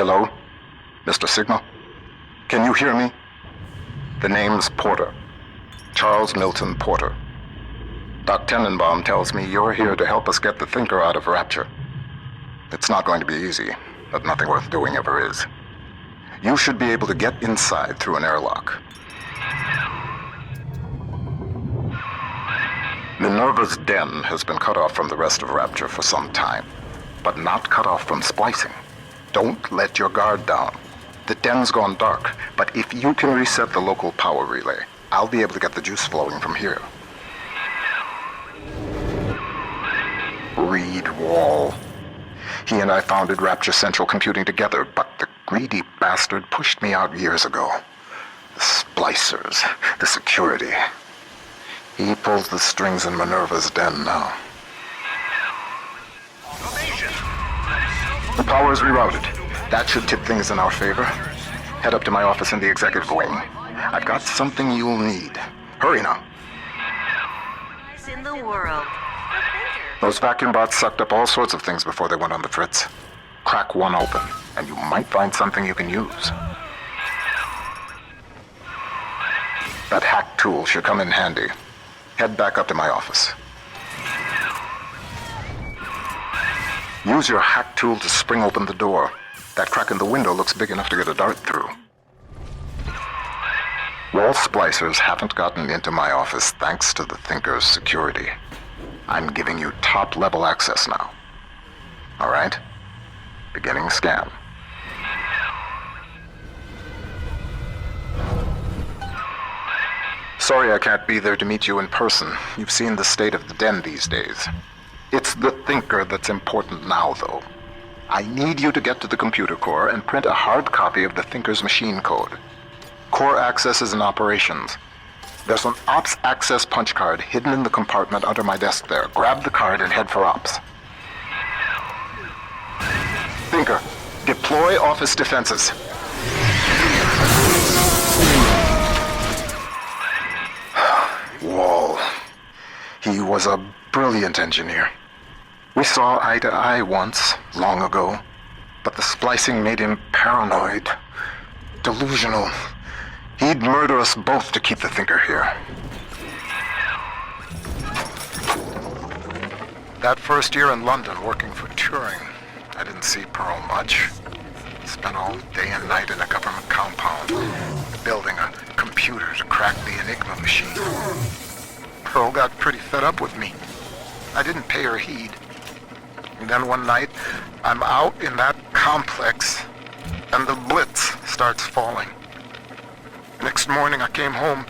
Hello? Mr. Signal? Can you hear me? The name's Porter. Charles Milton Porter. Doc Tenenbaum tells me you're here to help us get the Thinker out of Rapture. It's not going to be easy, but nothing worth doing ever is. You should be able to get inside through an airlock. Minerva's den has been cut off from the rest of Rapture for some time, but not cut off from splicing. Don't let your guard down. The den's gone dark, but if you can reset the local power relay, I'll be able to get the juice flowing from here. Reed Wall. He and I founded Rapture Central Computing together, but the greedy bastard pushed me out years ago. The splicers, the security. He pulls the strings in Minerva's den now. The power's rerouted. That should tip things in our favor. Head up to my office in the executive wing. I've got something you'll need. Hurry now. In the world. Those vacuum bots sucked up all sorts of things before they went on the fritz. Crack one open, and you might find something you can use. That hack tool should come in handy. Head back up to my office. Use your hack tool to spring open the door. That crack in the window looks big enough to get a dart through. Wall splicers haven't gotten into my office thanks to the Thinker's security. I'm giving you top-level access now. All right? Beginning scan. Sorry I can't be there to meet you in person. You've seen the state of the den these days. It's the Thinker that's important now, though. I need you to get to the computer core and print a hard copy of the Thinker's machine code. Core access is in operations. There's an Ops access punch card hidden in the compartment under my desk there. Grab the card and head for Ops. Thinker, deploy office defenses. Wall. He was a brilliant engineer. We saw eye to eye once, long ago, but the splicing made him paranoid, delusional. He'd murder us both to keep the Thinker here. That first year in London working for Turing, I didn't see Pearl much. Spent all day and night in a government compound, building a computer to crack the Enigma machine. Pearl got pretty fed up with me. I didn't pay her heed. And then one night, I'm out in that complex, and the blitz starts falling. Next morning, I came home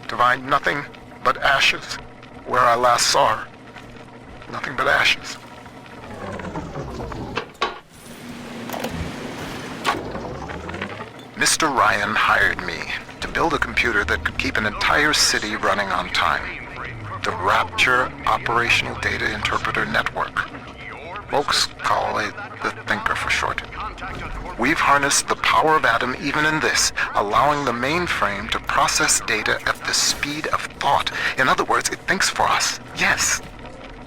to find nothing but ashes where I last saw her. Nothing but ashes. Mr. Ryan hired me to build a computer that could keep an entire city running on time. The Rapture Operational Data Interpreter Network. Folks call it the Thinker for short. We've harnessed the power of Atom even in this, allowing the mainframe to process data at the speed of thought. In other words, it thinks for us. Yes.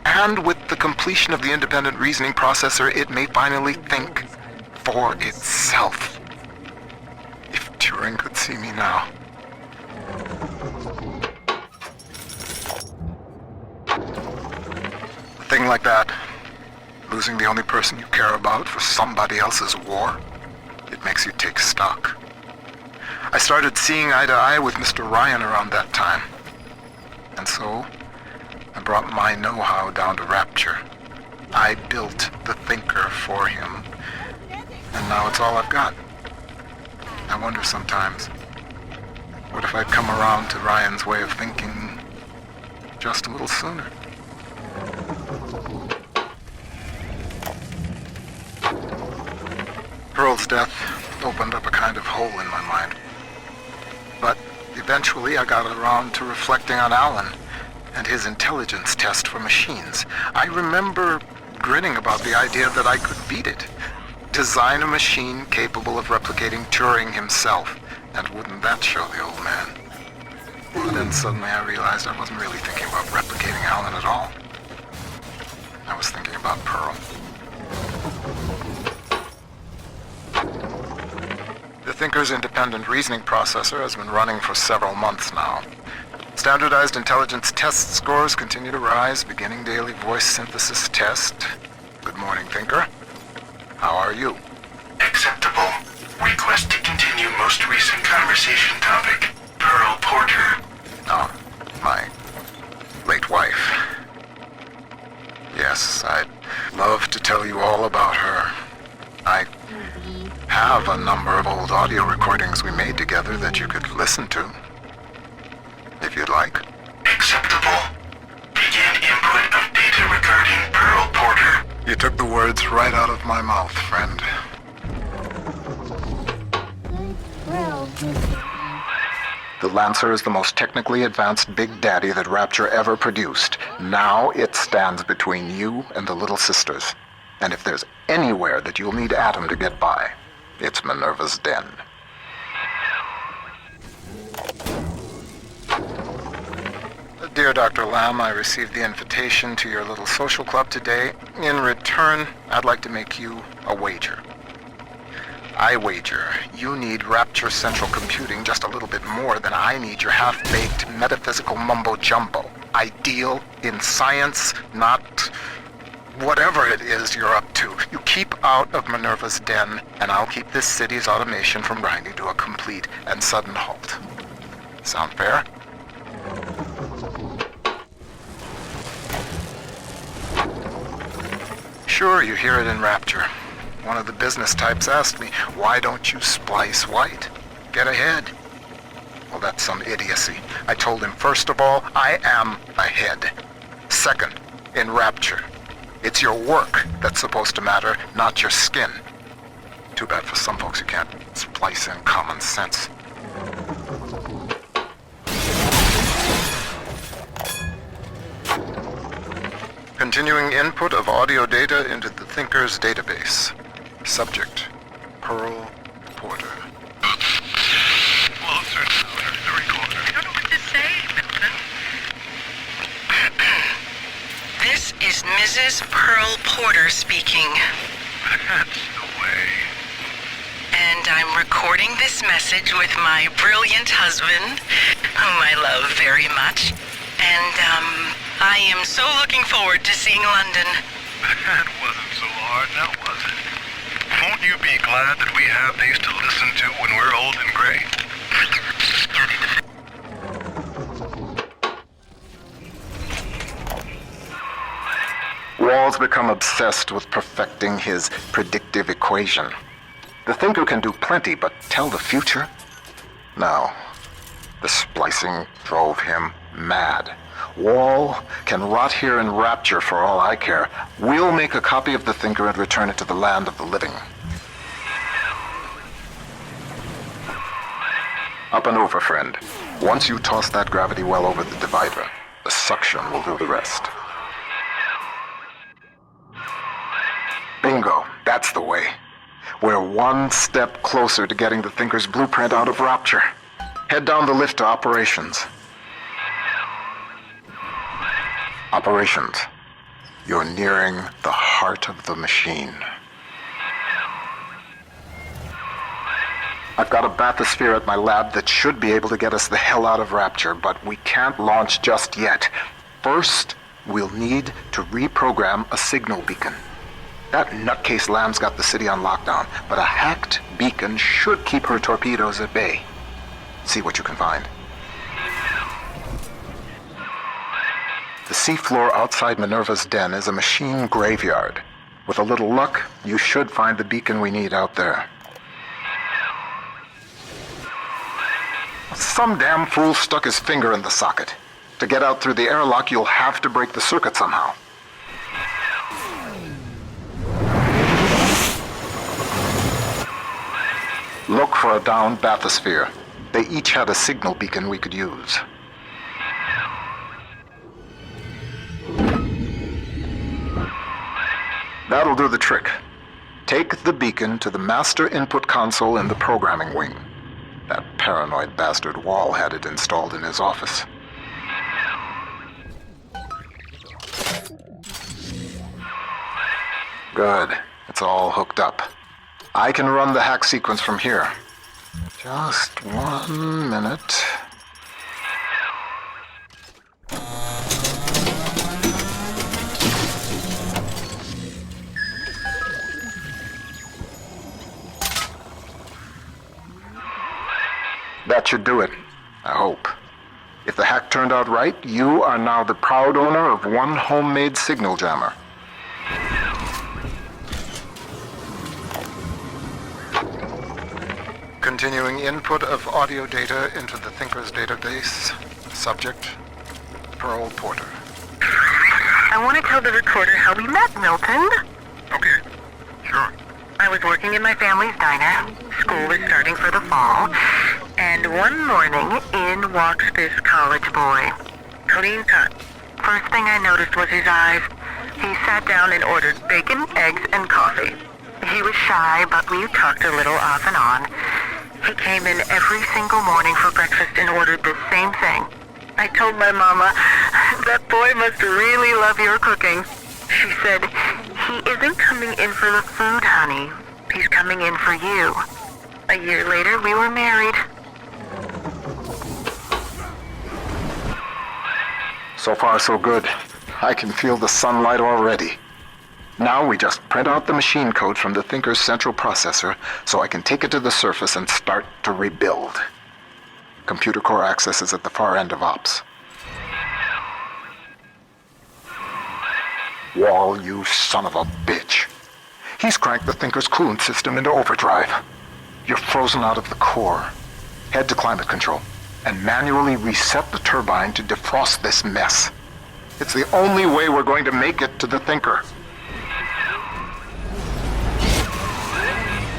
And with the completion of the independent reasoning processor, it may finally think for itself. If Turing could see me now. A thing like that, losing the only person you care about for somebody else's war, it makes you take stock. I started seeing eye to eye with Mr. Ryan around that time. And so, I brought my know-how down to Rapture. I built the Thinker for him. And now it's all I've got. I wonder sometimes, what if I'd come around to Ryan's way of thinking just a little sooner? Pearl's death opened up a kind of hole in my mind. But eventually I got around to reflecting on Alan and his intelligence test for machines. I remember grinning about the idea that I could beat it. Design a machine capable of replicating Turing himself. And wouldn't that show the old man? But then suddenly I realized I wasn't really thinking about replicating Alan at all. I was thinking about Pearl. Thinker's independent reasoning processor has been running for several months now. Standardized intelligence test scores continue to rise, beginning daily voice synthesis test. Good morning, Thinker. How are you? Acceptable. Request to continue most recent conversation topic. Pearl Porter. Oh, my late wife. Yes, I'd love to tell you all about her. I have a number of old audio recordings we made together that you could listen to, if you'd like. Acceptable. Begin input of data regarding Pearl Porter. You took the words right out of my mouth, friend. The Lancer is the most technically advanced Big Daddy that Rapture ever produced. Now it stands between you and the Little Sisters. And if there's anywhere that you'll need Atom to get by, it's Minerva's Den. Dear Dr. Lamb, I received the invitation to your little social club today. In return, I'd like to make you a wager. I wager you need Rapture Central Computing just a little bit more than I need your half-baked metaphysical mumbo-jumbo. Ideal in science, not whatever it is you're up to. You keep out of Minerva's Den, and I'll keep this city's automation from grinding to a complete and sudden halt. Sound fair? Sure, you hear it in Rapture. One of the business types asked me, why don't you splice white? Get ahead. Well, that's some idiocy. I told him, first of all, I am ahead. Second, in Rapture, it's your work that's supposed to matter, not your skin. Too bad for some folks you can't splice in common sense. Continuing input of audio data into the Thinker's database. Subject, Pearl Porter. Closer to the recorder. I don't know what to say, Milton. This is Mrs. Pearl Porter speaking. That's the way. And I'm recording this message with my brilliant husband, whom I love very much. And, I am so looking forward to seeing London. That wasn't so hard, now was it? Won't you be glad that we have these to listen to when we're old and gray? Wall's become obsessed with perfecting his predictive equation. The Thinker can do plenty, but tell the future? No. The splicing drove him mad. Wall can rot here in Rapture for all I care. We'll make a copy of the Thinker and return it to the land of the living. Up and over, friend. Once you toss that gravity well over the divider, the suction will do the rest. Bingo, that's the way. We're one step closer to getting the Thinker's blueprint out of Rapture. Head down the lift to operations. Operations. You're nearing the heart of the machine. I've got a bathysphere at my lab that should be able to get us the hell out of Rapture, but we can't launch just yet. First, we'll need to reprogram a signal beacon. That nutcase Lamb's got the city on lockdown, but a hacked beacon should keep her torpedoes at bay. See what you can find. The seafloor outside Minerva's Den is a machine graveyard. With a little luck, you should find the beacon we need out there. Some damn fool stuck his finger in the socket. To get out through the airlock, you'll have to break the circuit somehow. Look for a downed bathysphere. They each had a signal beacon we could use. That'll do the trick. Take the beacon to the master input console in the programming wing. That paranoid bastard Wall had it installed in his office. Good. It's all hooked up. I can run the hack sequence from here. Just 1 minute. That should do it, I hope. If the hack turned out right, you are now the proud owner of one homemade signal jammer. Continuing input of audio data into the Thinker's database. Subject, Pearl Porter. I want to tell the recorder how we met, Milton. Okay, sure. I was working in my family's diner. School was starting for the fall. And one morning, in walks this college boy. Clean cut. First thing I noticed was his eyes. He sat down and ordered bacon, eggs, and coffee. He was shy, but we talked a little off and on. He came in every single morning for breakfast and ordered the same thing. I told my mama, that boy must really love your cooking. She said, he isn't coming in for the food, honey. He's coming in for you. A year later, we were married. So far, so good. I can feel the sunlight already. Now we just print out the machine code from the Thinker's central processor so I can take it to the surface and start to rebuild. Computer core access is at the far end of ops. Wall, you son of a bitch. He's cranked the Thinker's coolant system into overdrive. You're frozen out of the core. Head to climate control and manually reset the turbine to defrost this mess. It's the only way we're going to make it to the Thinker.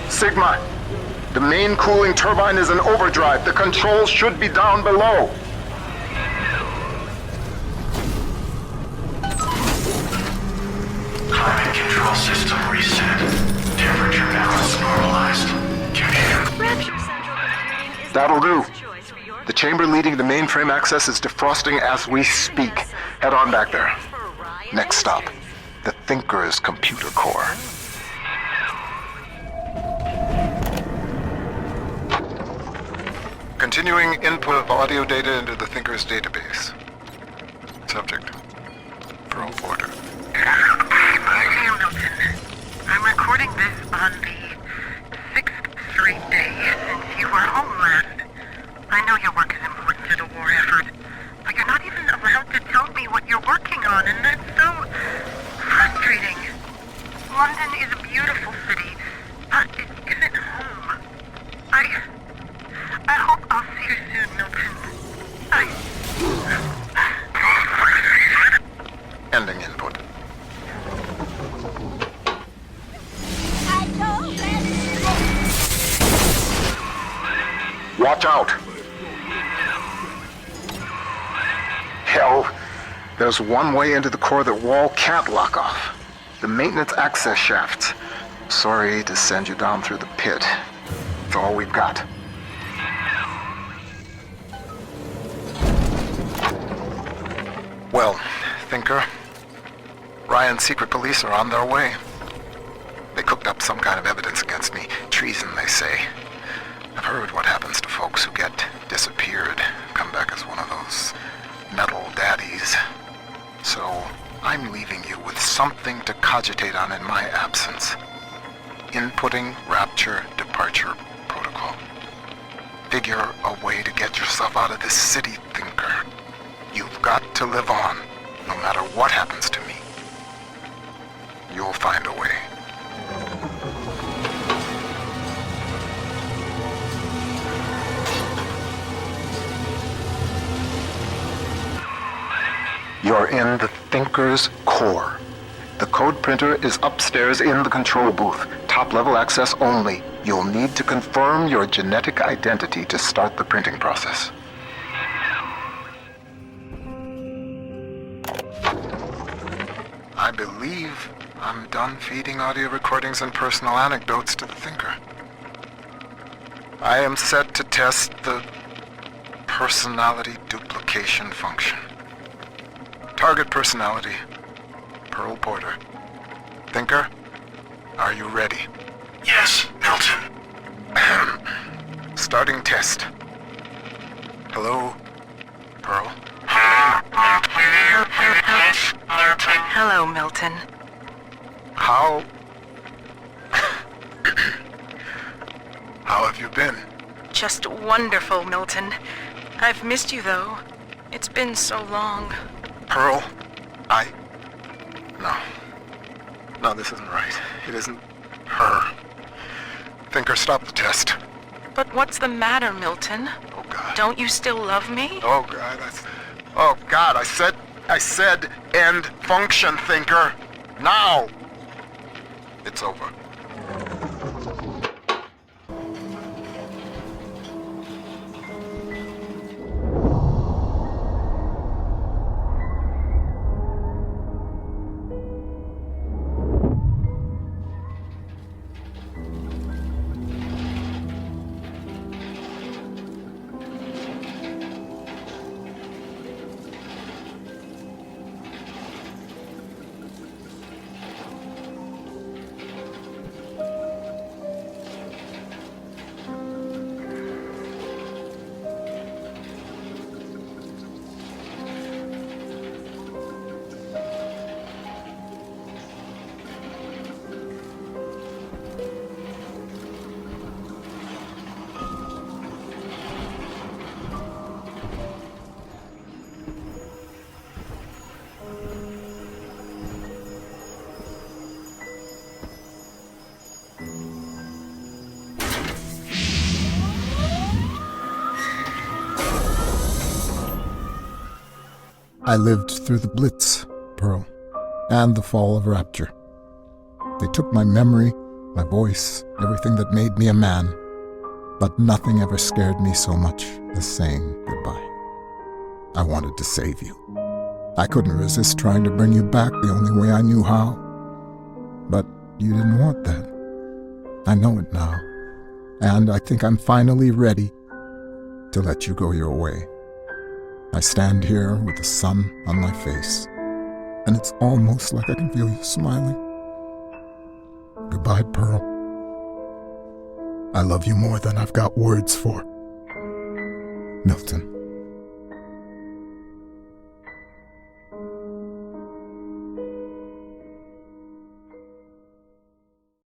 Sigma, the main cooling turbine is in overdrive. The controls should be down below. Climate control system reset. Temperature balance normalized. Rapture Central Computing is That'll the do. best choice for your The chamber leading the mainframe access is defrosting as we speak. Head on back there. Next stop, the Thinker's computer core. Continuing input of audio data into the Thinker's database. Subject, Pearl Porter. Dear Milton, I'm recording this on the 6th straight day since you were home last. I know your work is important to the war effort, but you're not even allowed to tell me what you're working on, and that's so frustrating. London is a beautiful city, but it isn't home. I hope I'll see you soon, Milton. Ending input. Watch out! Hell, there's one way into the core that Wall can't lock off. The maintenance access shafts. Sorry to send you down through the pit. It's all we've got. Well, Thinker, Ryan's secret police are on their way. They cooked up some kind of evidence against me. Treason, they say. I've heard what happens to folks who get disappeared, come back as one of those metal daddies. So, I'm leaving you with something to cogitate on in my absence. Inputting Rapture Departure Protocol. Figure a way to get yourself out of this city, Thinker. You've got to live on, no matter what happens to me. You'll find a way. You're in the Thinker's core. The code printer is upstairs in the control booth. Top-level access only. You'll need to confirm your genetic identity to start the printing process. I believe I'm done feeding audio recordings and personal anecdotes to the Thinker. I am set to test the personality duplication function. Target personality, Pearl Porter. Thinker, are you ready? Yes, Milton. Starting test. Hello, Pearl? Hello, Milton. How... How have you been? Just wonderful, Milton. I've missed you, though. It's been so long. Pearl, No, this isn't right. It isn't her. Thinker, stop the test. But what's the matter, Milton? Oh, God. Don't you still love me? Oh, God, Oh, God, I said end function, Thinker. Now! It's over. I lived through the Blitz, Pearl, and the fall of Rapture. They took my memory, my voice, everything that made me a man, but nothing ever scared me so much as saying goodbye. I wanted to save you. I couldn't resist trying to bring you back the only way I knew how. But you didn't want that. I know it now, and I think I'm finally ready to let you go your way. I stand here with the sun on my face, and it's almost like I can feel you smiling. Goodbye, Pearl. I love you more than I've got words for. Milton.